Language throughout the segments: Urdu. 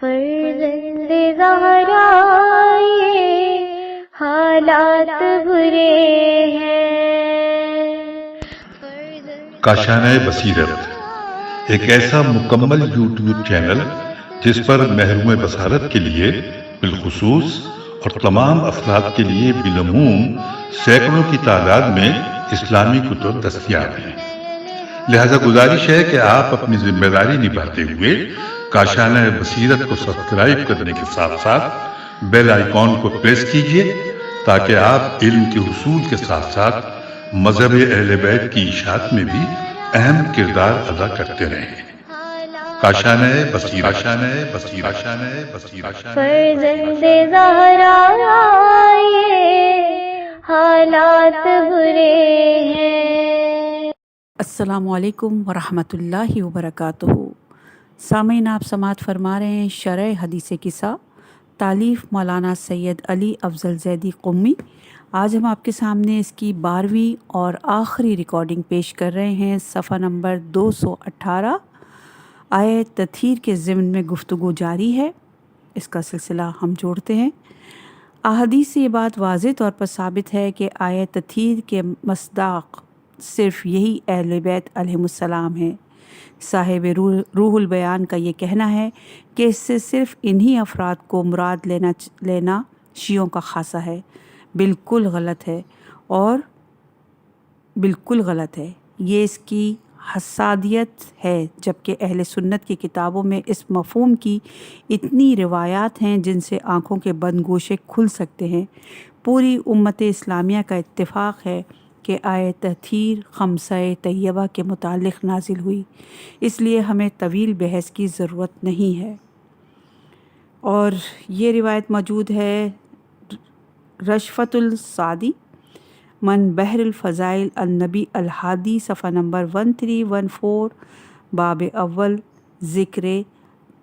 فرزند زہرا یہ حالات برے ہیں۔ کاشانہ بصیرت ایک ایسا مکمل یوٹیوب چینل جس پر محروم بصارت کے لیے بالخصوص اور تمام افراد کے لیے بالعموم سینکڑوں کی تعداد میں اسلامی کتب دستیاب ہیں۔ لہذا گزارش ہے کہ آپ اپنی ذمہ داری نبھاتے ہوئے کاشانہ بصیرت کو سبسکرائب کرنے کے ساتھ ساتھ بیل آئیکن کو پریس کیجیے تاکہ آپ علم کے حصول کے ساتھ ساتھ مذہب اہل بیت کی اشاعت میں بھی اہم کردار ادا کرتے رہیں۔ کاشانہ بصیرت، کاشانہ بصیرت، کاشانہ بصیرت۔ فرزند زہرا یہ حالات برے ہیں۔ السلام علیکم ورحمۃ اللہ وبرکاتہ۔ سامعین، آپ سماعت فرما رہے ہیں شرح حدیث قصہ، تالیف مولانا سید علی افضل زیدی قمی۔ آج ہم آپ کے سامنے اس کی 12ویں اور آخری ریکارڈنگ پیش کر رہے ہیں۔ صفحہ نمبر 218 آیت تطہیر کے ضمن میں گفتگو جاری ہے، اس کا سلسلہ ہم جوڑتے ہیں۔ احادیث سے یہ بات واضح طور پر ثابت ہے کہ آیت تطہیر کے مصداق صرف یہی اہل بیت علیہم السلام ہیں۔ صاحب روح البیان کا یہ کہنا ہے کہ اس سے صرف انہی افراد کو مراد لینا شیعوں کا خاصہ ہے، بالکل غلط ہے اور بالکل غلط ہے۔ یہ اس کی حسادیت ہے، جبکہ اہل سنت کی کتابوں میں اس مفہوم کی اتنی روایات ہیں جن سے آنکھوں کے بند گوشے کھل سکتے ہیں۔ پوری امت اسلامیہ کا اتفاق ہے کہ آیت تطہیر خمسہ طیبہ کے متعلق نازل ہوئی، اس لیے ہمیں طویل بحث کی ضرورت نہیں ہے۔ اور یہ روایت موجود ہے رشفت السعدی من بحر الفضائل النبی الحادی، صفحہ نمبر 1314، باب اول، ذکر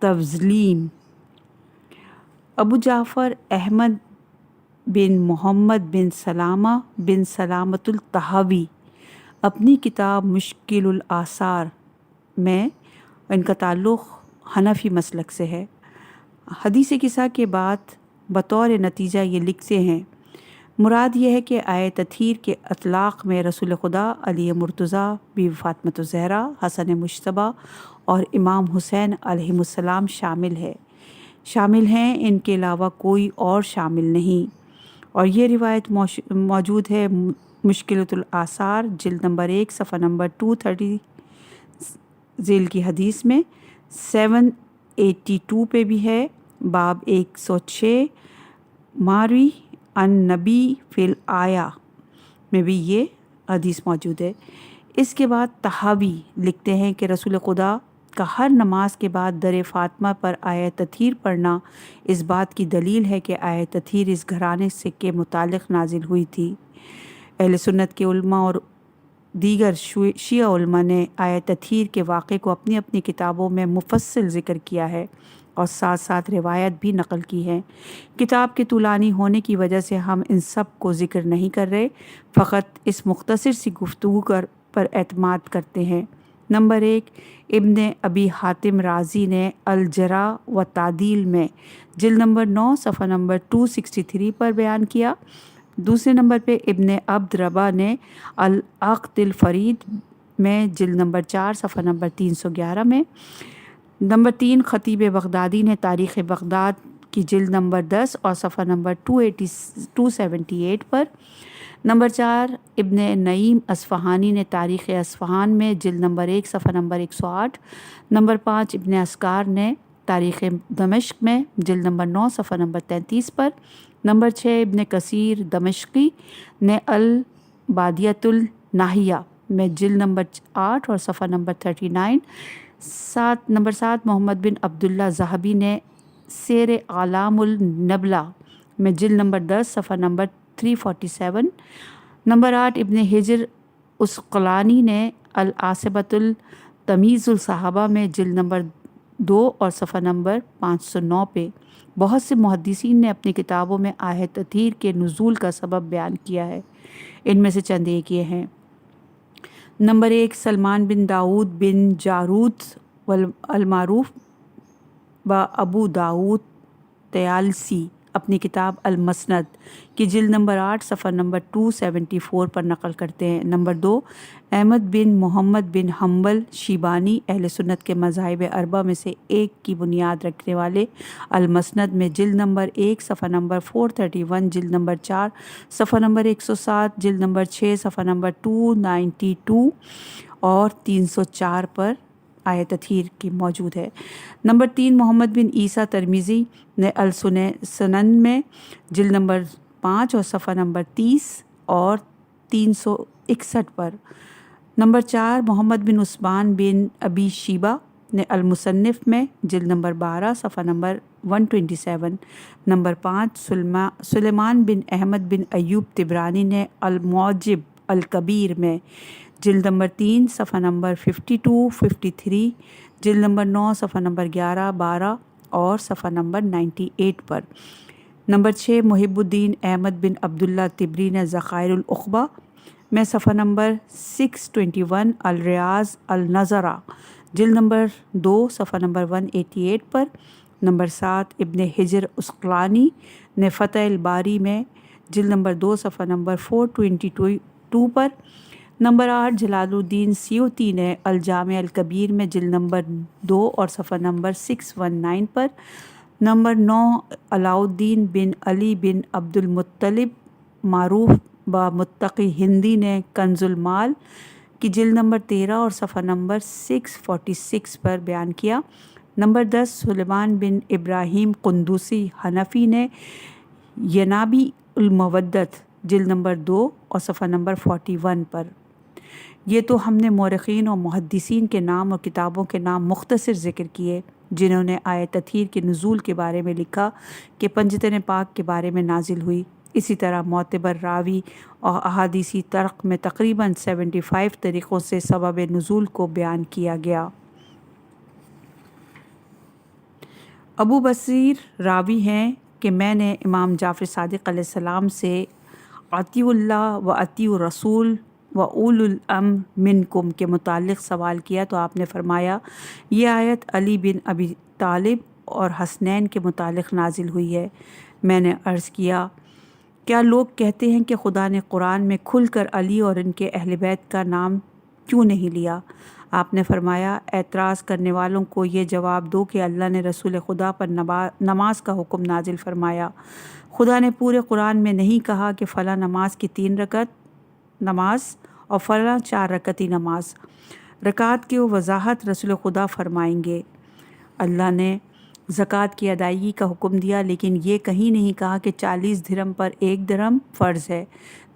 تظلیم۔ ابو جعفر احمد بن محمد بن سلامہ بن سلامت الطحاوی اپنی کتاب مشکل الآثار میں، ان کا تعلق حنفی مسلک سے ہے، حدیث قصہ کے بعد بطور نتیجہ یہ لکھتے ہیں: مراد یہ ہے کہ آیت تطہیر کے اطلاق میں رسول خدا، علی مرتضیٰ، بیوی فاطمۃ الزہرا، حسن مجتبیٰ اور امام حسین علیہم السلام شامل ہیں، ان کے علاوہ کوئی اور شامل نہیں۔ اور یہ روایت موجود ہے مشکلۃ الآثار جلد نمبر 1 صفحہ نمبر 230 ذیل کی حدیث میں، 782 پہ بھی ہے، باب 106 ماروی ان نبی فی الآیہ میں بھی یہ حدیث موجود ہے۔ اس کے بعد طحاوی لکھتے ہیں کہ رسول خدا کا ہر نماز کے بعد در فاطمہ پر آیت تطہیر پڑھنا اس بات کی دلیل ہے کہ آیت تطہیر اس گھرانے سے کے متعلق نازل ہوئی تھی۔ اہل سنت کے علماء اور دیگر شیعہ علماء نے آیت تطہیر کے واقعے کو اپنی اپنی کتابوں میں مفصل ذکر کیا ہے اور ساتھ ساتھ روایت بھی نقل کی ہے۔ کتاب کے طولانی ہونے کی وجہ سے ہم ان سب کو ذکر نہیں کر رہے، فقط اس مختصر سی گفتگو پر اعتماد کرتے ہیں۔ نمبر 1، ابن ابی حاتم رازی نے الجرح و تعدیل میں جلد نمبر 9 صفحہ نمبر 263 پر بیان کیا۔ دوسرے نمبر پہ ابن عبد ربہ نے العقد الفرید میں جلد نمبر 4 صفحہ نمبر 311 میں۔ نمبر 3، خطیب بغدادی نے تاریخ بغداد کی جلد نمبر 10 اور صفحہ نمبر 278 پر۔ نمبر 4، ابن نعیم اصفہانی نے تاریخ اصفہان میں جلد نمبر 1 صفحہ نمبر 108۔ نمبر 5، ابن عسکر نے تاریخ دمشق میں جلد نمبر 9 صفحہ نمبر 33 پر۔ نمبر 6، ابن کثیر دمشقی نے البادیۃ الناہیہ میں جلد نمبر 8 اور صفحہ نمبر 39۔ نمبر 7، محمد بن عبداللہ ذہبی نے سیر اعلام النبلہ میں جلد نمبر 10 صفحہ نمبر 347۔ نمبر 8، ابن حجر اسقلانی نے العاصبۃ التمیز الصحابہ میں جلد نمبر 2 اور صفحہ نمبر 509 پہ۔ بہت سے محدثین نے اپنی کتابوں میں آیت تطہیر کے نزول کا سبب بیان کیا ہے، ان میں سے چند ایک یہ ہیں۔ نمبر 1، سلمان بن داؤد بن جارود المعروف با ابو داود طیالسی اپنی کتاب المسند کی جلد نمبر 8 صفحہ نمبر 274 پر نقل کرتے ہیں۔ نمبر 2، احمد بن محمد بن حنبل شیبانی اہل سنت کے مذاہب اربعہ میں سے ایک کی بنیاد رکھنے والے المسند میں جلد نمبر 1 صفحہ نمبر 431، جلد نمبر 4 صفحہ نمبر 107، جلد نمبر 6 صفحہ نمبر 292 اور 304 پر آیت تطہیر کی موجود ہے۔ نمبر 3، محمد بن عیسیٰ ترمذی نے السنن میں جلد نمبر 5 اور صفحہ نمبر 30 اور 361 پر۔ نمبر 4، محمد بن عثمان بن ابی شیبہ نے المصنف میں جلد نمبر 12 صفحہ نمبر 127۔ نمبر 5، سلیمان بن احمد بن ایوب طبرانی نے المعجم الکبیر میں جلد نمبر 3 صفحہ نمبر 52 53، جلد نمبر 9 صفحہ نمبر 11 12 اور صفحہ نمبر 98 پر۔ نمبر 6، محب الدین احمد بن عبداللہ طبری نے ذخائر العقبہ میں صفحہ نمبر 621 الریاض النظرہ جلد نمبر 2 صفحہ نمبر 188 پر۔ نمبر 7، ابن حجر عسقلانی نے فتح الباری میں جلد نمبر 2 صفحہ نمبر 422 پر۔ نمبر 8، جلال الدین سیوطی نے الجامع الکبیر میں جلد نمبر 2 اور صفحہ نمبر 619 پر۔ نمبر 9، علاؤالدین بن علی بن عبد المطلب معروف با متقی ہندی نے کنز المال کی جلد نمبر 13 اور صفحہ نمبر 646 پر بیان کیا۔ نمبر 10، سلیمان بن ابراہیم قندوسی حنفی نے ینابی المودت جلد نمبر 2 اور صفحہ نمبر 41 پر۔ یہ تو ہم نے مورخین اور محدثین کے نام اور کتابوں کے نام مختصر ذکر کیے جنہوں نے آیت تطہیر کے نزول کے بارے میں لکھا کہ پنجتن پاک کے بارے میں نازل ہوئی۔ اسی طرح معتبر راوی اور احادیثی طرق میں تقریباً 75 طریقوں سے سبب نزول کو بیان کیا گیا۔ ابو بصیر راوی ہیں کہ میں نے امام جعفر صادق علیہ السلام سے اطیعوا اللہ و اطیعوا الرسول و اولو الامر منکم کے متعلق سوال کیا تو آپ نے فرمایا یہ آیت علی بن ابی طالب اور حسنین کے متعلق نازل ہوئی ہے۔ میں نے عرض کیا کیا لوگ کہتے ہیں کہ خدا نے قرآن میں کھل کر علی اور ان کے اہل بیت کا نام کیوں نہیں لیا؟ آپ نے فرمایا اعتراض کرنے والوں کو یہ جواب دو کہ اللہ نے رسول خدا پر نماز کا حکم نازل فرمایا۔ خدا نے پورے قرآن میں نہیں کہا کہ فلاں نماز کی 3 رکعت نماز اور فلاں 4 رکعتی نماز۔ رکعت کی وضاحت رسول خدا فرمائیں گے۔ اللہ نے زکوٰۃ کی ادائیگی کا حکم دیا لیکن یہ کہیں نہیں کہا کہ 40 درہم پر 1 درہم فرض ہے۔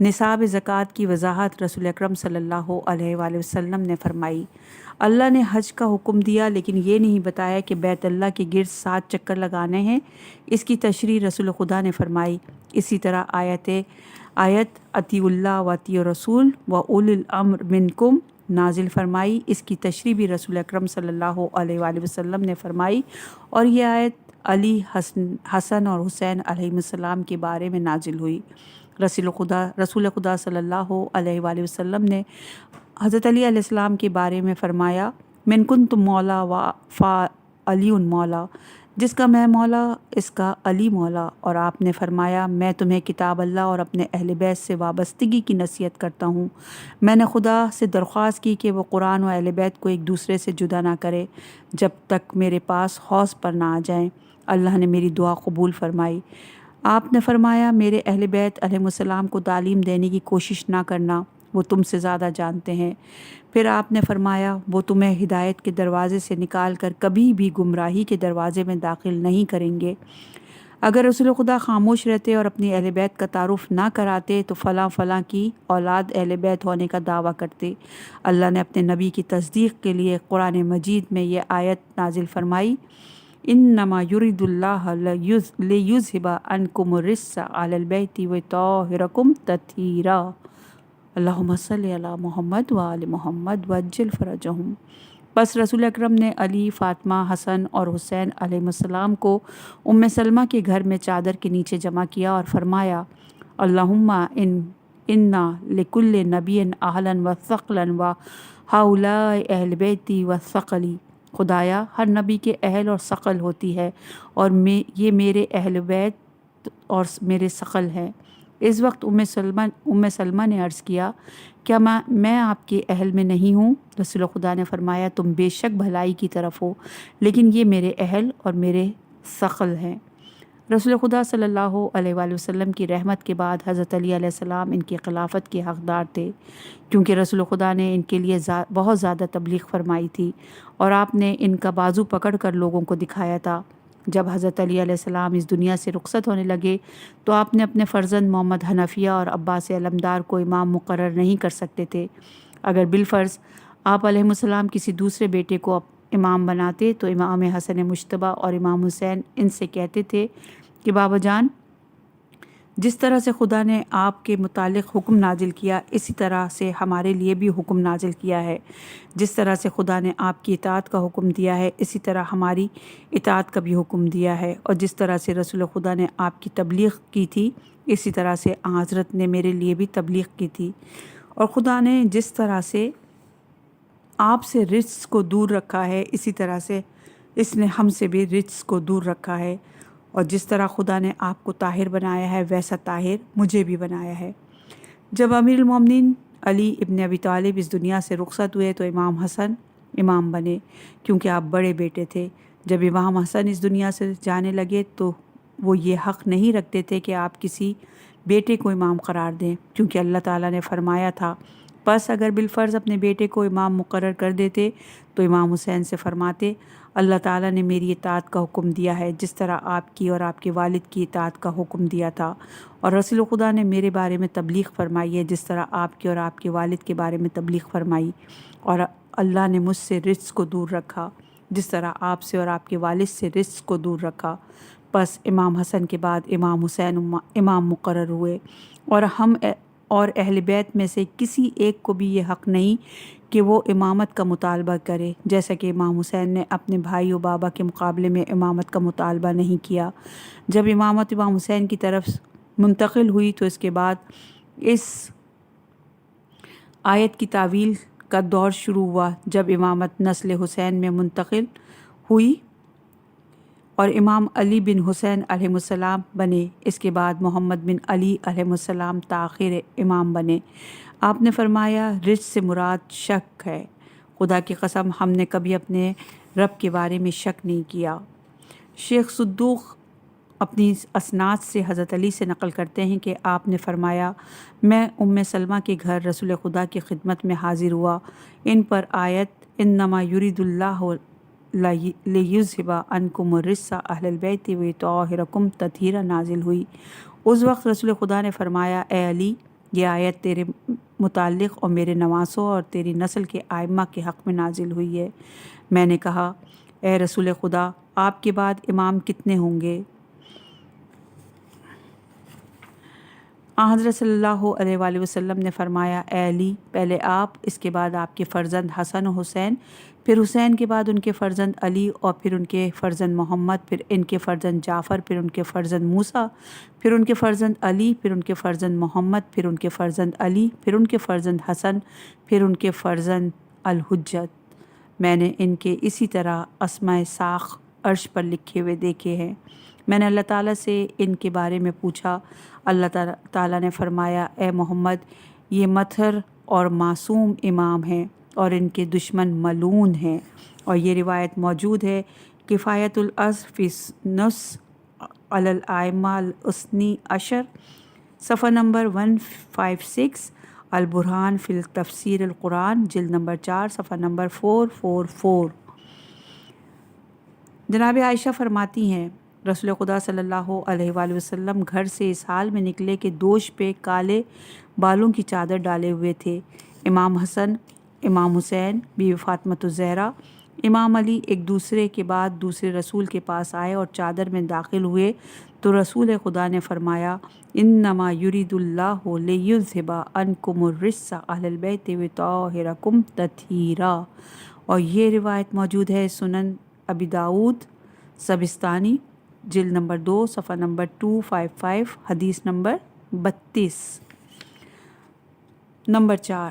نصاب زکوٰۃ کی وضاحت رسول اکرم صلی اللہ علیہ وآلہ وسلم نے فرمائی۔ اللہ نے حج کا حکم دیا لیکن یہ نہیں بتایا کہ بیت اللہ کے گرد 7 چکر لگانے ہیں۔ اس کی تشریح رسول خدا نے فرمائی۔ اسی طرح آیت اطیعوا اللہ و اطیعوا الرسول و اولی الامر منکم نازل فرمائی۔ اس کی تشریح بھی رسول اکرم صلی اللہ علیہ وآلہ وسلم نے فرمائی اور یہ آیت علی حسن اور حسین علیہ السلام کے بارے میں نازل ہوئی۔ رسول خدا صلی اللہ علیہ وآلہ وسلم نے حضرت علی علیہ السلام کے بارے میں فرمایا من کنت مولا و فا علی مولا، جس کا میں مولا اس کا علی مولا۔ اور آپ نے فرمایا میں تمہیں کتاب اللہ اور اپنے اہل بیت سے وابستگی کی نصیحت کرتا ہوں۔ میں نے خدا سے درخواست کی کہ وہ قرآن و اہل بیت کو ایک دوسرے سے جدا نہ کرے جب تک میرے پاس حوض پر نہ آ جائیں۔ اللہ نے میری دعا قبول فرمائی۔ آپ نے فرمایا میرے اہل بیت علیہ السلام کو تعلیم دینے کی کوشش نہ کرنا، وہ تم سے زیادہ جانتے ہیں۔ پھر آپ نے فرمایا وہ تمہیں ہدایت کے دروازے سے نکال کر کبھی بھی گمراہی کے دروازے میں داخل نہیں کریں گے۔ اگر رسول خدا خاموش رہتے اور اپنی اہل بیت کا تعارف نہ کراتے تو فلاں فلاں کی اولاد اہل بیت ہونے کا دعویٰ کرتے۔ اللہ نے اپنے نبی کی تصدیق کے لیے قرآن مجید میں یہ آیت نازل فرمائی انما یرید اللہ لیذھب عنکم الرجس اہل البیت ویطہرکم تطہیرا۔ اللہم صلی علی محمد و آل محمد وعجل فرجہم۔ بس رسول اکرم نے علی، فاطمہ، حسن اور حسین علیہ السلام کو ام سلمہ کے گھر میں چادر کے نیچے جمع کیا اور فرمایا اللہم انا لکل نبی اہلا و ثقلا و ہؤلاء اہل بیتی و ثقلی۔ خدایا ہر نبی کے اہل اور ثقل ہوتی ہے، اور یہ میرے اہل بیت اور میرے ثقل ہیں۔ اس وقت ام سلمہ نے عرض کیا، کیا میں آپ کے اہل میں نہیں ہوں؟ رسول خدا نے فرمایا، تم بے شک بھلائی کی طرف ہو، لیکن یہ میرے اہل اور میرے ثقل ہیں۔ رسول خدا صلی اللہ علیہ وآلہ وسلم کی رحمت کے بعد حضرت علی علیہ السلام ان کی خلافت کے حقدار تھے، کیونکہ رسول خدا نے ان کے لیے بہت زیادہ تبلیغ فرمائی تھی اور آپ نے ان کا بازو پکڑ کر لوگوں کو دکھایا تھا۔ جب حضرت علی علیہ السلام اس دنیا سے رخصت ہونے لگے تو آپ نے اپنے فرزند محمد حنفیہ اور عباس علمدار کو امام مقرر نہیں کر سکتے تھے۔ اگر بالفرض آپ علیہ السلام کسی دوسرے بیٹے کو امام بناتے تو امام حسن مجتبیٰ اور امام حسین ان سے کہتے تھے کہ بابا جان، جس طرح سے خدا نے آپ کے متعلق حکم نازل کیا اسی طرح سے ہمارے لیے بھی حکم نازل کیا ہے، جس طرح سے خدا نے آپ کی اطاعت کا حکم دیا ہے اسی طرح ہماری اطاعت کا بھی حکم دیا ہے، اور جس طرح سے رسول خدا نے آپ کی تبلیغ کی تھی اسی طرح سے حضرت نے میرے لیے بھی تبلیغ کی تھی، اور خدا نے جس طرح سے آپ سے رجس کو دور رکھا ہے اسی طرح سے اس نے ہم سے بھی رجس کو دور رکھا ہے، اور جس طرح خدا نے آپ کو طاہر بنایا ہے ویسا طاہر مجھے بھی بنایا ہے۔ جب امیر المومنین علی ابن ابی طالب اس دنیا سے رخصت ہوئے تو امام حسن امام بنے، کیونکہ آپ بڑے بیٹے تھے۔ جب امام حسن اس دنیا سے جانے لگے تو وہ یہ حق نہیں رکھتے تھے کہ آپ کسی بیٹے کو امام قرار دیں، کیونکہ اللہ تعالیٰ نے فرمایا تھا، پس اگر بالفرض اپنے بیٹے کو امام مقرر کر دیتے تو امام حسین سے فرماتے، اللہ تعالیٰ نے میری اطاعت کا حکم دیا ہے جس طرح آپ کی اور آپ کے والد کی اطاعت کا حکم دیا تھا، اور رسول خدا نے میرے بارے میں تبلیغ فرمائی ہے جس طرح آپ کے اور آپ کے والد کے بارے میں تبلیغ فرمائی، اور اللہ نے مجھ سے رجس کو دور رکھا جس طرح آپ سے اور آپ کے والد سے رجس کو دور رکھا۔ پس امام حسن کے بعد امام حسین امام مقرر ہوئے، اور ہم اور اہل بیت میں سے کسی ایک کو بھی یہ حق نہیں کہ وہ امامت کا مطالبہ کرے، جیسا کہ امام حسین نے اپنے بھائی و بابا کے مقابلے میں امامت کا مطالبہ نہیں کیا۔ جب امامت امام حسین کی طرف منتقل ہوئی تو اس کے بعد اس آیت کی تعویل کا دور شروع ہوا، جب امامت نسل حسین میں منتقل ہوئی اور امام علی بن حسین علیہ السلام بنے۔ اس کے بعد محمد بن علی علیہ السلام تاخیر امام بنے۔ آپ نے فرمایا، رجس سے مراد شک ہے، خدا کی قسم ہم نے کبھی اپنے رب کے بارے میں شک نہیں کیا۔ شیخ صدوق اپنی اسناد سے حضرت علی سے نقل کرتے ہیں کہ آپ نے فرمایا، میں ام سلمہ کے گھر رسول خدا کی خدمت میں حاضر ہوا، ان پر آیت انما یرید اللہ لیذھب عنکم الرجس اہل البیت ویطہرکم تطہیرا نازل ہوئی۔ اس وقت رسول خدا نے فرمایا، اے علی، یہ آیت تیرے متعلق اور میرے نواسوں اور تیری نسل کے ائمہ کے حق میں نازل ہوئی ہے۔ میں نے کہا، اے رسول خدا، آپ کے بعد امام کتنے ہوں گے؟ حضرت صلی اللہ علیہ وآلہ وسلم نے فرمایا، اے علی، پہلے آپ، اس کے بعد آپ کے فرزند حسن و حسین، پھر حسین کے بعد ان کے فرزند علی، اور پھر ان کے فرزند محمد، پھر ان کے فرزند جعفر، پھر ان کے فرزند موسیٰ، پھر ان کے فرزند علی، پھر ان کے فرزند محمد، پھر ان کے فرزند علی، پھر ان کے فرزند حسن، پھر ان کے فرزند الحجت۔ میں نے ان کے اسی طرح اسماء ساخ عرش پر لکھے ہوئے دیکھے ہیں۔ میں نے اللہ تعالیٰ سے ان کے بارے میں پوچھا، اللہ تعالیٰ نے فرمایا، اے محمد، یہ مطہر اور معصوم امام ہیں اور ان کے دشمن ملعون ہیں۔ اور یہ روایت موجود ہے، کفایت العز فی نص علی الائمہ الاثنی عشر، صفحہ نمبر 156، البرہان فی تفسیر القرآن، جلد نمبر 4، صفحہ نمبر 444۔ جناب عائشہ فرماتی ہیں، رسول خدا صلی اللہ علیہ وآلہ وسلم گھر سے اس حال میں نکلے کہ دوش پہ کالے بالوں کی چادر ڈالے ہوئے تھے۔ امام حسن، امام حسین، بیوی فاطمۃ الزہرا، امام علی ایک دوسرے کے بعد دوسرے رسول کے پاس آئے اور چادر میں داخل ہوئے تو رسول خدا نے فرمایا، انما یرید اللہ لیذھب عنکم الرجس اہل البیت ویطہرکم تطہیرا۔ اور یہ روایت موجود ہے سنن ابی داؤد سبستانی، جلد نمبر 2، صفحہ نمبر 255، حدیث نمبر 32۔ نمبر 4،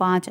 5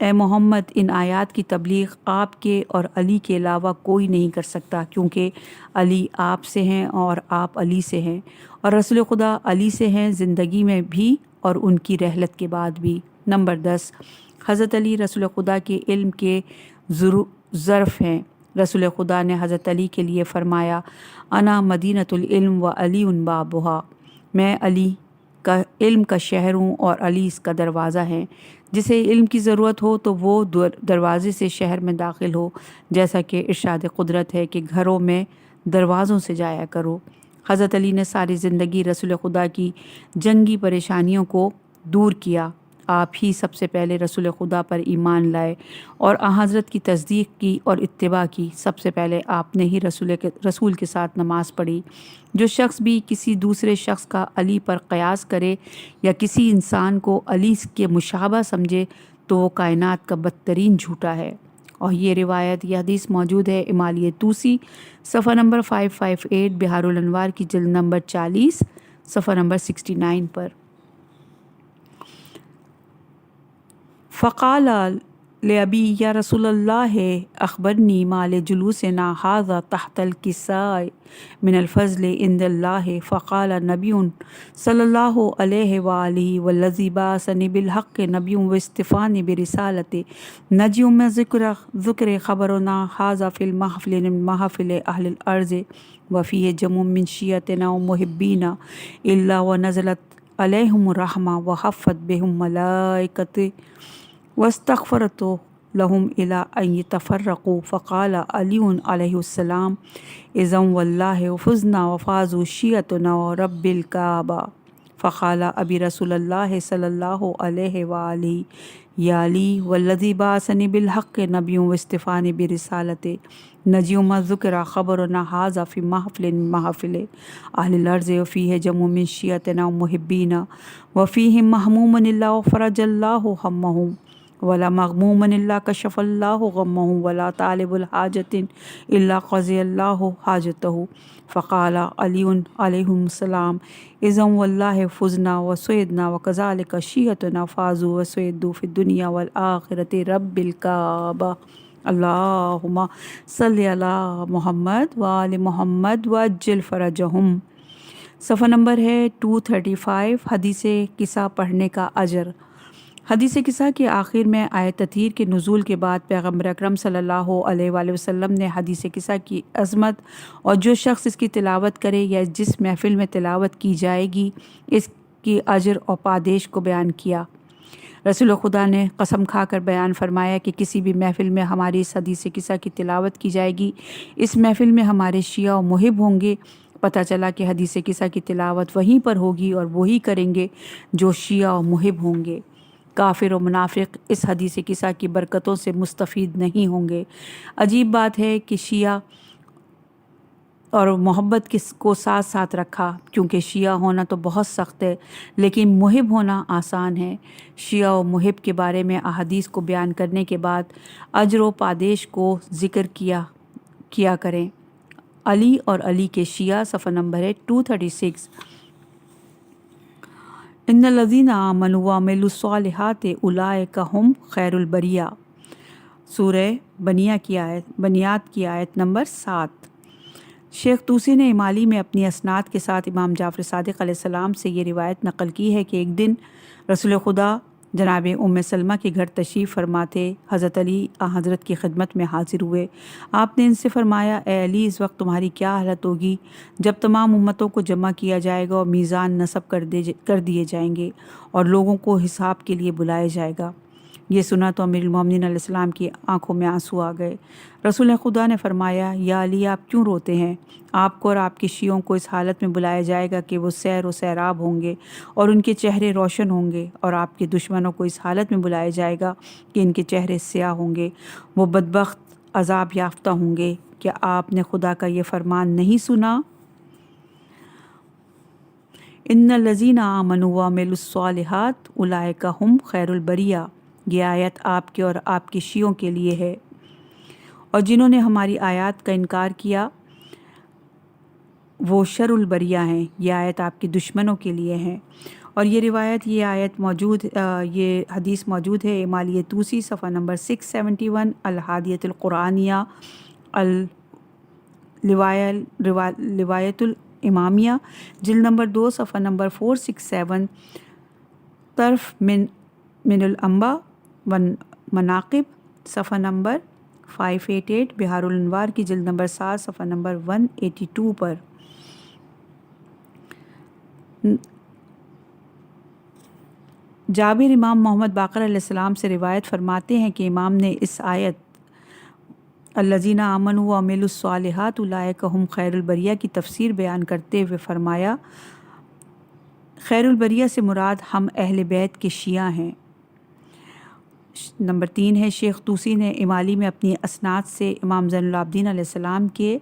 اے محمد ان آیات کی تبلیغ آپ کے اور علی کے علاوہ کوئی نہیں کر سکتا، کیونکہ علی آپ سے ہیں اور آپ علی سے ہیں، اور رسول خدا علی سے ہیں زندگی میں بھی اور ان کی رحلت کے بعد بھی۔ نمبر 10، حضرت علی رسول خدا کے علم کے ظرف ہیں۔ رسول خدا نے حضرت علی کے لیے فرمایا، انا مدینۃ العلم و علی بابھا، میں علی کا علم کا شہر ہوں اور علی اس کا دروازہ ہے۔ جسے علم کی ضرورت ہو تو وہ دروازے سے شہر میں داخل ہو، جیسا کہ ارشاد قدرت ہے کہ گھروں میں دروازوں سے جایا کرو۔ حضرت علی نے ساری زندگی رسول خدا کی جنگی پریشانیوں کو دور کیا۔ آپ ہی سب سے پہلے رسول خدا پر ایمان لائے اور حضرت کی تصدیق کی اور اتباع کی۔ سب سے پہلے آپ نے ہی رسول کے ساتھ نماز پڑھی۔ جو شخص بھی کسی دوسرے شخص کا علی پر قیاس کرے یا کسی انسان کو علی کے مشابہ سمجھے تو وہ کائنات کا بدترین جھوٹا ہے۔ اور یہ حدیث موجود ہے امالیہ توسی صفحہ نمبر 558، بہار الانوار کی جلد نمبر 40 صفحہ نمبر 69 پر۔ فقال لأبی یا رسول اللہ اخبرنی مال جلوسنا ھذا تحت الکساء من الفضل عند اللہ، فقال نبی صلی اللہ علیہ وآلہ والذی بعثنی بالحق نبی واصطفانی برسالت نجی من ذکر خبرنا ھذا فی المحفل من محافل اہل الارض وفیہ جمع من شیعتنا ومحبینا الا ونزلت علیہم الرحمہ وحفت بہم ملائکۃ واستغفرت لهم الى ان يتفرقوا، فقال علی علیہ السلام اذن واللہ فزنا وفازوا شیعتنا ورب الکعبہ، فقال ابی رسول اللہ صلی اللہ علیہ وآلہ یا علی والذی بعثنی بالحق نبی واصطفانی برسالت نجی ما ذکر خبرنا ھذا فی محفل من محافل اہل الارض وفیہ جمع من شیعتنا ومحبینا وفیہم محموم الا فرج اللہ ہمہم ولا مغموم الا کشف اللہ غمہ ولا طالب الحاجۃ الا قضی اللہ حاجتہ، فقال علی علیہ السلام اذن واللہ فزنا وسعدنا وکذلک شیعتنا فازوا وسعدوا فی الدنیا والآخرۃ رب الکعبہ۔ اللہم صلی علی محمد وآل محمد وعجل فرجہم۔ صفحہ نمبر ہے 235، حدیث قصہ پڑھنے کا اجر۔ حدیث قصہ کے آخر میں آیت تطہیر کے نزول کے بعد پیغمبر اکرم صلی اللہ علیہ وآلہ وسلم نے حدیث قصہ کی عظمت اور جو شخص اس کی تلاوت کرے یا جس محفل میں تلاوت کی جائے گی اس کی اجر اور پادیش کو بیان کیا۔ رسول خدا نے قسم کھا کر بیان فرمایا کہ کسی بھی محفل میں ہماری اس حدیث قصہ کی تلاوت کی جائے گی، اس محفل میں ہمارے شیعہ و محب ہوں گے۔ پتہ چلا کہ حدیث قصہ کی تلاوت وہیں پر ہوگی اور وہی کریں گے جو شیعہ و محب ہوں گے۔ کافر و منافق اس حدیث قصہ کی برکتوں سے مستفید نہیں ہوں گے۔ عجیب بات ہے کہ شیعہ اور محبت کو ساتھ ساتھ رکھا، کیونکہ شیعہ ہونا تو بہت سخت ہے لیکن محب ہونا آسان ہے۔ شیعہ و محب کے بارے میں احادیث کو بیان کرنے کے بعد اجر و پادیش کو ذکر کیا کریں۔ علی اور علی کے شیعہ، صفحہ نمبر ہے 236۔ ان الذین آمنوا وعملوا الصالحات اولئک ھم خیر البریہ، سورہ بنیات کی آیت نمبر 7۔ شیخ طوسی نے امالی میں اپنی اسناد کے ساتھ امام جعفر صادق علیہ السلام سے یہ روایت نقل کی ہے کہ ایک دن رسول خدا جناب ام سلمہ کے گھر تشریف فرما تھے۔ حضرت علی حضرت کی خدمت میں حاضر ہوئے۔ آپ نے ان سے فرمایا، اے علی، اس وقت تمہاری کیا حالت ہوگی جب تمام امتوں کو جمع کیا جائے گا اور میزان نصب کر دیے جائیں گے اور لوگوں کو حساب کے لیے بلایا جائے گا۔ یہ سنا تو امیر المومنین علیہ السلام کی آنکھوں میں آنسو آ گئے۔ رسول خدا نے فرمایا، یا علی، آپ کیوں روتے ہیں؟ آپ کو اور آپ کے شیعوں کو اس حالت میں بلایا جائے گا کہ وہ سیر و سیراب ہوں گے اور ان کے چہرے روشن ہوں گے، اور آپ کے دشمنوں کو اس حالت میں بلایا جائے گا کہ ان کے چہرے سیاہ ہوں گے، وہ بدبخت عذاب یافتہ ہوں گے۔ کیا آپ نے خدا کا یہ فرمان نہیں سنا؟ ان الذین آمنوا وعملوا الصالحات اولئک ھم خیر البریہ۔ یہ آیت آپ کے اور آپ کے شیعوں کے لیے ہے، اور جنہوں نے ہماری آیات کا انکار کیا وہ شر البریہ ہیں۔ یہ آیت آپ کے دشمنوں کے لیے ہیں، اور یہ آیت موجود یہ حدیث موجود ہے امالیہ توسی صفحہ نمبر 671، الحادیۃ القرآنیہ، روایت الامامیہ جلد نمبر 2 صفحہ نمبر 467، طرف من الانباء مناقب صفحہ نمبر 588، بہار الانوار کی جلد نمبر 7 صفحہ نمبر 182 پر۔ جابر امام محمد باقر علیہ السلام سے روایت فرماتے ہیں کہ امام نے اس آیت الذین آمنوا وعملوا الصالحات اولئک ھم خیر البریہ کی تفسیر بیان کرتے ہوئے فرمایا، خیر البریہ سے مراد ہم اہل بیت کے شیعہ ہیں۔ نمبر 3 ہے شیخ طوسی نے امالی میں اپنی اسناد سے امام زین العابدین علیہ السلام کے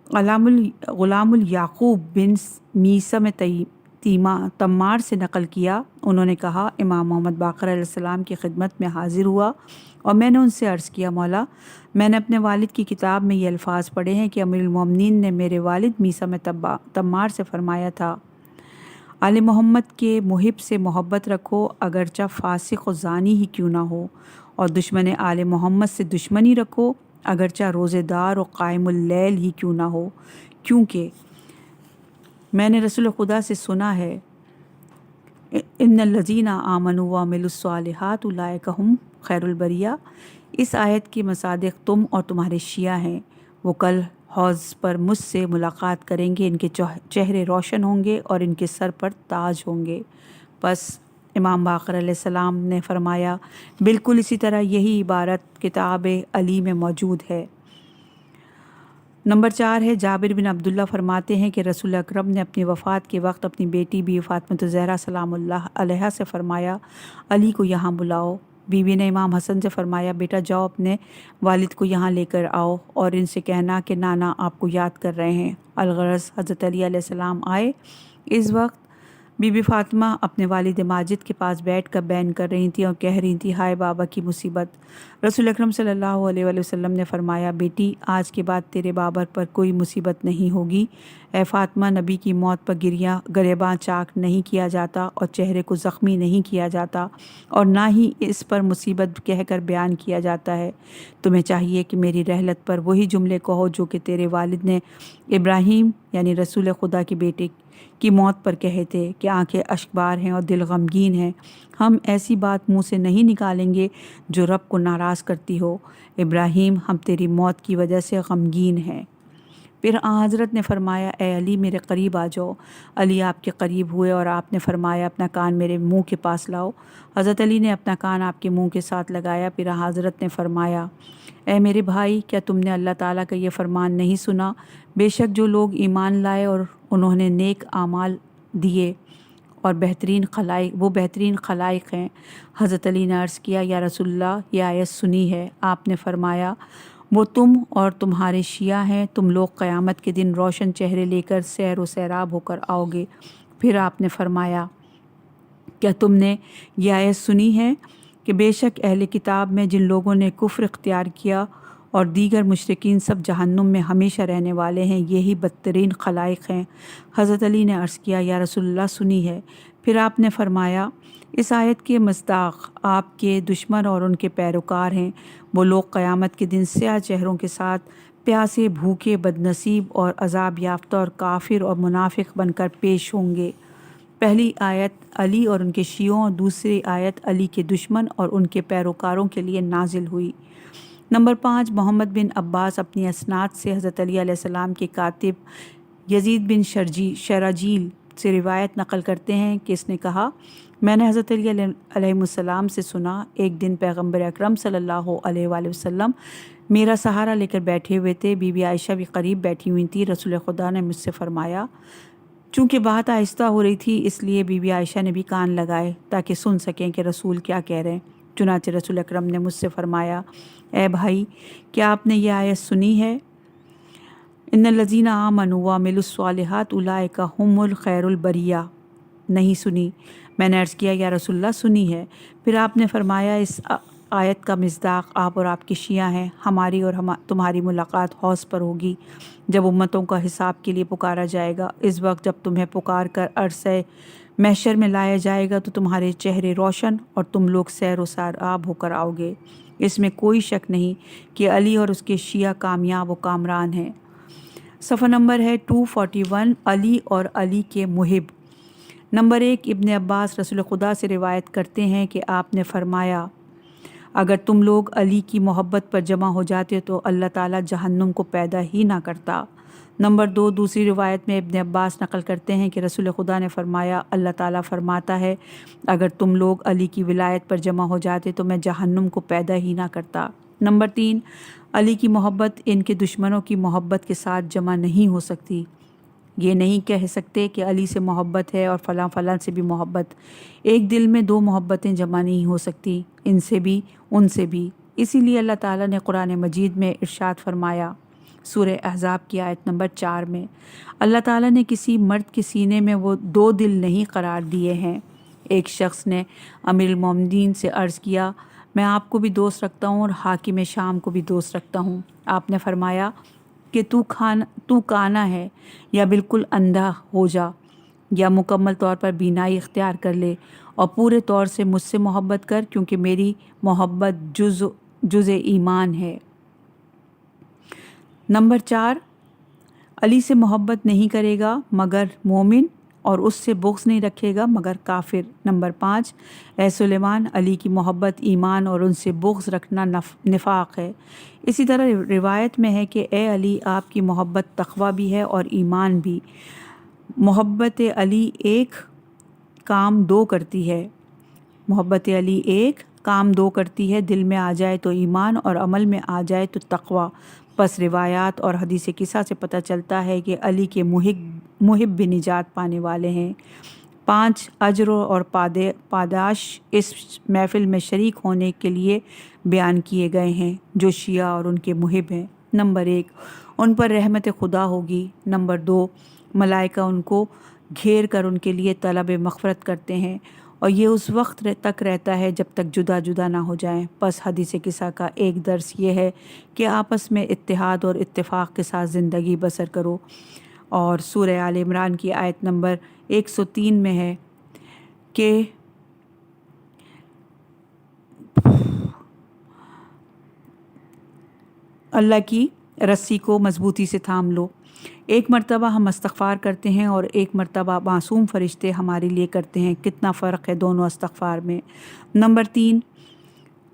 غلام الیعقوب بن میثم تمار سے نقل کیا۔ انہوں نے کہا، امام محمد باقر علیہ السلام کی خدمت میں حاضر ہوا اور میں نے ان سے عرض کیا، مولا، میں نے اپنے والد کی کتاب میں یہ الفاظ پڑھے ہیں کہ امیر المومنین نے میرے والد میثم تمار سے فرمایا تھا، آل محمد کے محب سے محبت رکھو اگرچہ فاسق و زانی ہی کیوں نہ ہو، اور دشمن آل محمد سے دشمنی رکھو اگرچہ روزے دار و قائم اللیل ہی کیوں نہ ہو، کیونکہ میں نے رسول خدا سے سنا ہے، ان الذین آمنوا وعملوا الصالحات اولئک ھم خیر البریہ۔ اس آیت کے مصادق تم اور تمہارے شیعہ ہیں، وہ کل حوض پر مجھ سے ملاقات کریں گے، ان کے چہرے روشن ہوں گے اور ان کے سر پر تاج ہوں گے۔ پس امام باقر علیہ السلام نے فرمایا، بالکل اسی طرح یہی عبارت کتاب علی میں موجود ہے۔ نمبر 4 ہے جابر بن عبداللہ فرماتے ہیں کہ رسول اکرم نے اپنی وفات کے وقت اپنی بیٹی بی فاطمہ الزہرا سلام اللہ علیہا سے فرمایا، علی کو یہاں بلاؤ۔ بی بی نے امام حسن سے فرمایا، بیٹا جاؤ اپنے والد کو یہاں لے کر آؤ اور ان سے کہنا کہ نانا آپ کو یاد کر رہے ہیں۔ الغرض حضرت علی علیہ السلام آئے۔ اس وقت بی بی فاطمہ اپنے والد ماجد کے پاس بیٹھ کر بین کر رہی تھیں اور کہہ رہی تھیں، ہائے بابا کی مصیبت۔ رسول اکرم صلی اللہ علیہ وآلہ وسلم نے فرمایا، بیٹی آج کے بعد تیرے بابر پر کوئی مصیبت نہیں ہوگی۔ اے فاطمہ، نبی کی موت پر گریباں چاک نہیں کیا جاتا اور چہرے کو زخمی نہیں کیا جاتا اور نہ ہی اس پر مصیبت کہہ کر بیان کیا جاتا ہے۔ تمہیں چاہیے کہ میری رحلت پر وہی جملے کہو جو کہ تیرے والد نے ابراہیم یعنی رسول خدا کے بیٹے کی موت پر کہے تھے کہ آنکھیں اشکبار ہیں اور دل غمگین ہیں۔ ہم ایسی بات منہ سے نہیں نکالیں گے جو رب کو ناراض کرتی ہو۔ ابراہیم، ہم تیری موت کی وجہ سے غمگین ہیں۔ پھر حضرت نے فرمایا، اے علی میرے قریب آ جاؤ۔ علی آپ کے قریب ہوئے اور آپ نے فرمایا، اپنا کان میرے منہ کے پاس لاؤ۔ حضرت علی نے اپنا کان آپ کے منہ کے ساتھ لگایا۔ پھر حضرت نے فرمایا، اے میرے بھائی، کیا تم نے اللہ تعالیٰ کا یہ فرمان نہیں سنا؟ بے شک جو لوگ ایمان لائے اور انہوں نے نیک اعمال دیے اور بہترین خلائق ہیں۔ حضرت علی نے عرض کیا، یا رسول اللہ، یہ آیت سنی ہے۔ آپ نے فرمایا، وہ تم اور تمہارے شیعہ ہیں، تم لوگ قیامت کے دن روشن چہرے لے کر سیر و سیراب ہو کر آؤ گے۔ پھر آپ نے فرمایا، کیا تم نے یہ آیت سنی ہے کہ بے شک اہل کتاب میں جن لوگوں نے کفر اختیار کیا اور دیگر مشرکین سب جہنم میں ہمیشہ رہنے والے ہیں، یہی بدترین خلائق ہیں۔ حضرت علی نے عرض کیا، یا رسول اللہ سنی ہے۔ پھر آپ نے فرمایا، اس آیت کے مصداق آپ کے دشمن اور ان کے پیروکار ہیں۔ وہ لوگ قیامت کے دن سیاہ چہروں کے ساتھ پیاسے، بھوکے، بدنصیب اور عذاب یافتہ اور کافر اور منافق بن کر پیش ہوں گے۔ پہلی آیت علی اور ان کے شیعوں اور دوسری آیت علی کے دشمن اور ان کے پیروکاروں کے لیے نازل ہوئی۔ نمبر 5 محمد بن عباس اپنی اسناد سے حضرت علی علیہ السلام کے کاتب یزید بن شراجیل سے روایت نقل کرتے ہیں کہ اس نے کہا، میں نے حضرت علی علیہ السلام سے سنا، ایک دن پیغمبر اکرم صلی اللہ علیہ وآلہ وسلم میرا سہارا لے کر بیٹھے ہوئے تھے۔ بی بی عائشہ بھی قریب بیٹھی ہوئی تھی۔ رسول خدا نے مجھ سے فرمایا، چونکہ بات آہستہ ہو رہی تھی اس لیے بی بی عائشہ نے بھی کان لگائے تاکہ سن سکیں کہ رسول کیا کہہ رہے ہیں۔ چنانچہ رسول اکرم نے مجھ سے فرمایا، اے بھائی، کیا آپ نے یہ آیت سنی ہے؟ ان الذین آمنوا وعملوا الصالحات اولئک ھم خیر البریہ۔ نہیں سنی۔ میں نے عرض کیا، یا رسول اللہ سنی ہے۔ پھر آپ نے فرمایا، اس آیت کا مصداق آپ اور آپ کے شیعہ ہیں۔ ہماری اور تمہاری ملاقات حوض پر ہوگی جب امتوں کا حساب کے لیے پکارا جائے گا۔ اس وقت جب تمہیں پکار کر عرصہ محشر میں لایا جائے گا تو تمہارے چہرے روشن اور تم لوگ سیر و سراب ہو کر آؤ گے۔ اس میں کوئی شک نہیں کہ علی اور اس کے شیعہ کامیاب و کامران ہیں۔ صفحہ نمبر ہے 241، علی اور علی کے محب۔ نمبر 1، ابن عباس رسول خدا سے روایت کرتے ہیں کہ آپ نے فرمایا، اگر تم لوگ علی کی محبت پر جمع ہو جاتے تو اللہ تعالیٰ جہنم کو پیدا ہی نہ کرتا۔ نمبر 2، دوسری روایت میں ابن عباس نقل کرتے ہیں کہ رسول خدا نے فرمایا، اللہ تعالیٰ فرماتا ہے، اگر تم لوگ علی کی ولایت پر جمع ہو جاتے تو میں جہنم کو پیدا ہی نہ کرتا۔ نمبر 3، علی کی محبت ان کے دشمنوں کی محبت کے ساتھ جمع نہیں ہو سکتی۔ یہ نہیں کہہ سکتے کہ علی سے محبت ہے اور فلاں فلاں سے بھی محبت۔ ایک دل میں دو محبتیں جمع نہیں ہو سکتی، ان سے بھی ان سے بھی۔ اسی لیے اللہ تعالیٰ نے قرآن مجید میں ارشاد فرمایا، سورہ احزاب کی آیت نمبر 4 میں، اللہ تعالیٰ نے کسی مرد کے سینے میں وہ دو دل نہیں قرار دیے ہیں۔ ایک شخص نے امیر المومنین سے عرض کیا، میں آپ کو بھی دوست رکھتا ہوں اور حاکم شام کو بھی دوست رکھتا ہوں۔ آپ نے فرمایا کہ تو کانا ہے، یا بالکل اندھا ہو جا، یا مکمل طور پر بینائی اختیار کر لے اور پورے طور سے مجھ سے محبت کر، کیونکہ میری محبت جز ایمان ہے۔ نمبر 4، علی سے محبت نہیں کرے گا مگر مومن، اور اس سے بغض نہیں رکھے گا مگر کافر۔ نمبر 5، اے سلیمان، علی کی محبت ایمان اور ان سے بغض رکھنا نفاق ہے۔ اسی طرح روایت میں ہے کہ اے علی، آپ کی محبت تقویٰ بھی ہے اور ایمان بھی۔ محبت علی ایک کام دو کرتی ہے، محبت علی ایک کام دو کرتی ہے، دل میں آ جائے تو ایمان اور عمل میں آ جائے تو تقویٰ۔ پس روایات اور حدیث قصہ سے پتہ چلتا ہے کہ علی کے محب بھی نجات پانے والے ہیں۔ 5 اجر اور پاداش اس محفل میں شریک ہونے کے لیے بیان کیے گئے ہیں جو شیعہ اور ان کے محب ہیں۔ نمبر 1، ان پر رحمت خدا ہوگی۔ نمبر 2، ملائکہ ان کو گھیر کر ان کے لیے طلب مغفرت کرتے ہیں، اور یہ اس وقت تک رہتا ہے جب تک جدا جدا نہ ہو جائیں۔ پس حدیث قصہ کا ایک درس یہ ہے کہ آپس میں اتحاد اور اتفاق کے ساتھ زندگی بسر کرو، اور سورہ آل عمران کی آیت نمبر 103 میں ہے کہ اللہ کی رسی کو مضبوطی سے تھام لو۔ ایک مرتبہ ہم استغفار کرتے ہیں اور ایک مرتبہ معصوم فرشتے ہمارے لیے کرتے ہیں، کتنا فرق ہے دونوں استغفار میں۔ نمبر 3،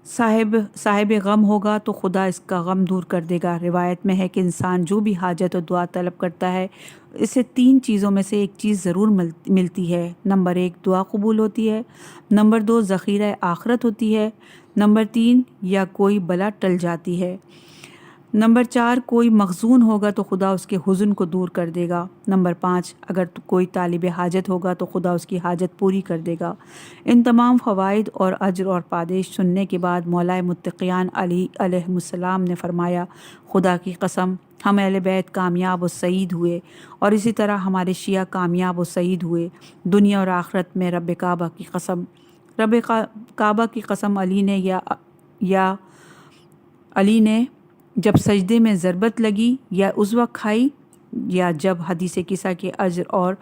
صاحب غم ہوگا تو خدا اس کا غم دور کر دے گا۔ روایت میں ہے کہ انسان جو بھی حاجت اور دعا طلب کرتا ہے، اسے 3 چیزوں میں سے ایک چیز ضرور ملتی ہے۔ نمبر 1، دعا قبول ہوتی ہے۔ نمبر 2، ذخیرہ آخرت ہوتی ہے۔ نمبر 3، یا کوئی بلا ٹل جاتی ہے۔ نمبر 4، کوئی مخزون ہوگا تو خدا اس کے حزن کو دور کر دے گا۔ نمبر 5، اگر کوئی طالب حاجت ہوگا تو خدا اس کی حاجت پوری کر دے گا۔ ان تمام فوائد اور اجر اور پاداش سننے کے بعد مولا متقیان علی علیہ السلام نے فرمایا، خدا کی قسم، ہم اہل بیت کامیاب و سعید ہوئے، اور اسی طرح ہمارے شیعہ کامیاب و سعید ہوئے دنیا اور آخرت میں۔ رب کعبہ کی قسم، رب کعبہ کی قسم، علی نے جب سجدے میں ضربت لگی یا اس وقت کھائی یا جب حدیث قصہ کے اجر اور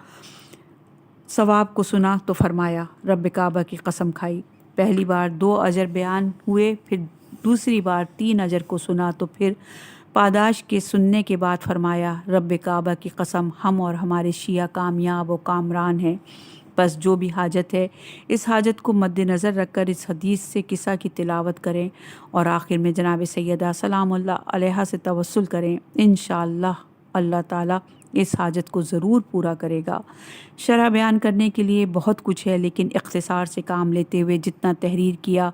ثواب کو سنا تو فرمایا، رب کعبہ کی قسم کھائی۔ پہلی بار 2 اجر بیان ہوئے، پھر دوسری بار 3 اجر کو سنا تو پھر پاداش کے سننے کے بعد فرمایا، رب کعبہ کی قسم، ہم اور ہمارے شیعہ کامیاب و کامران ہیں۔ بس جو بھی حاجت ہے، اس حاجت کو مد نظر رکھ کر اس حدیث سے قصہ کی تلاوت کریں اور آخر میں جناب سیدہ سلام اللہ علیہا سے توسل کریں۔ انشاءاللہ اللہ تعالیٰ اس حاجت کو ضرور پورا کرے گا۔ شرح بیان کرنے کے لیے بہت کچھ ہے، لیکن اختصار سے کام لیتے ہوئے جتنا تحریر کیا،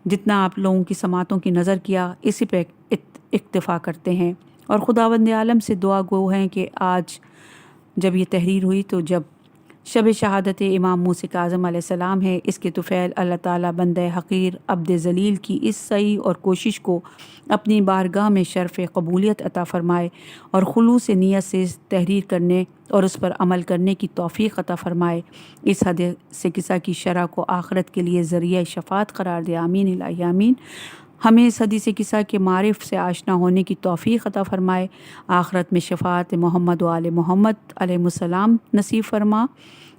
جتنا آپ لوگوں کی سماعتوں کی نظر کیا، اسی پہ اکتفا کرتے ہیں، اور خداوند عالم سے دعا گو ہیں کہ آج جب یہ تحریر ہوئی تو جب شب شہادت امام موسیٰ کاظم علیہ السلام ہے، اس کے طفیل اللہ تعالیٰ بندہ حقیر عبد ذلیل کی اس سعی اور کوشش کو اپنی بارگاہ میں شرف قبولیت عطا فرمائے، اور خلوص نیت سے تحریر کرنے اور اس پر عمل کرنے کی توفیق عطا فرمائے۔ اس حدیث قصہ کی شرح کو آخرت کے لیے ذریعہ شفاعت قرار دے، آمین الہی آمین۔ ہمیں اس حدیث قصہ کے معرف سے آشنا ہونے کی توفیق عطا فرمائے، آخرت میں شفاعت محمد و آل محمد علیہ السلام نصیب فرما،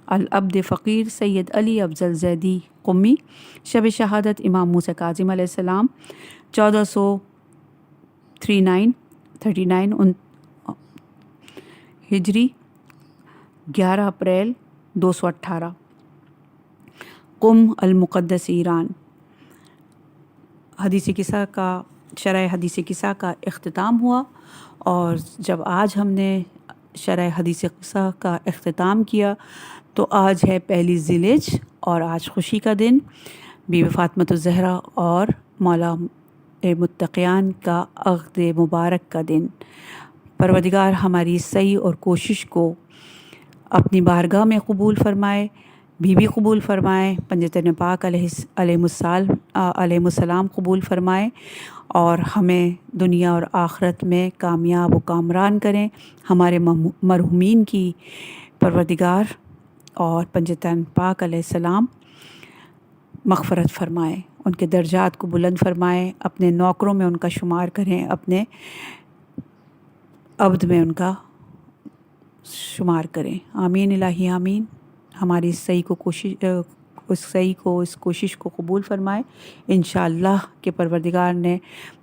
العبد فقیر سید علی افضل زیدی قمی، شب شہادت امام موسیٰ کاظم علیہ السلام 1439 ہجری 11 اپریل 218 قم المقدس ایران۔ حدیث قصہ کا شرح حدیث قصہ کا اختتام ہوا، اور جب آج ہم نے شرح حدیث قصہ کا اختتام کیا تو آج ہے پہلی ذی الحجہ، اور آج خوشی کا دن، بی بی فاطمۃ الزہرا اور مولا متقیان کا عقد مبارک کا دن۔ پروردگار ہماری سعی اور کوشش کو اپنی بارگاہ میں قبول فرمائے، بھی قبول فرمائے، پنجتن پاک علیہ السلام قبول فرمائے، اور ہمیں دنیا اور آخرت میں کامیاب و کامران کریں۔ ہمارے مرحومین کی پروردگار اور پنجتن پاک علیہ السلام مغفرت فرمائے، ان کے درجات کو بلند فرمائے، اپنے نوکروں میں ان کا شمار کریں، اپنے عبد میں ان کا شمار کریں۔ آمین الہی آمین۔ ہماری اس کوشش کو قبول فرمائے۔ انشاءاللہ کہ پروردگار نے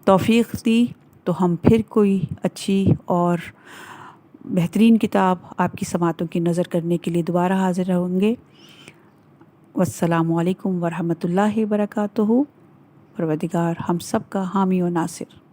توفیق دی تو ہم پھر کوئی اچھی اور بہترین کتاب آپ کی سماعتوں کی نظر کرنے کے لیے دوبارہ حاضر ہوں گے۔ والسلام علیکم ورحمۃ اللہ وبرکاتہ۔ پروردگار ہم سب کا حامی و ناصر۔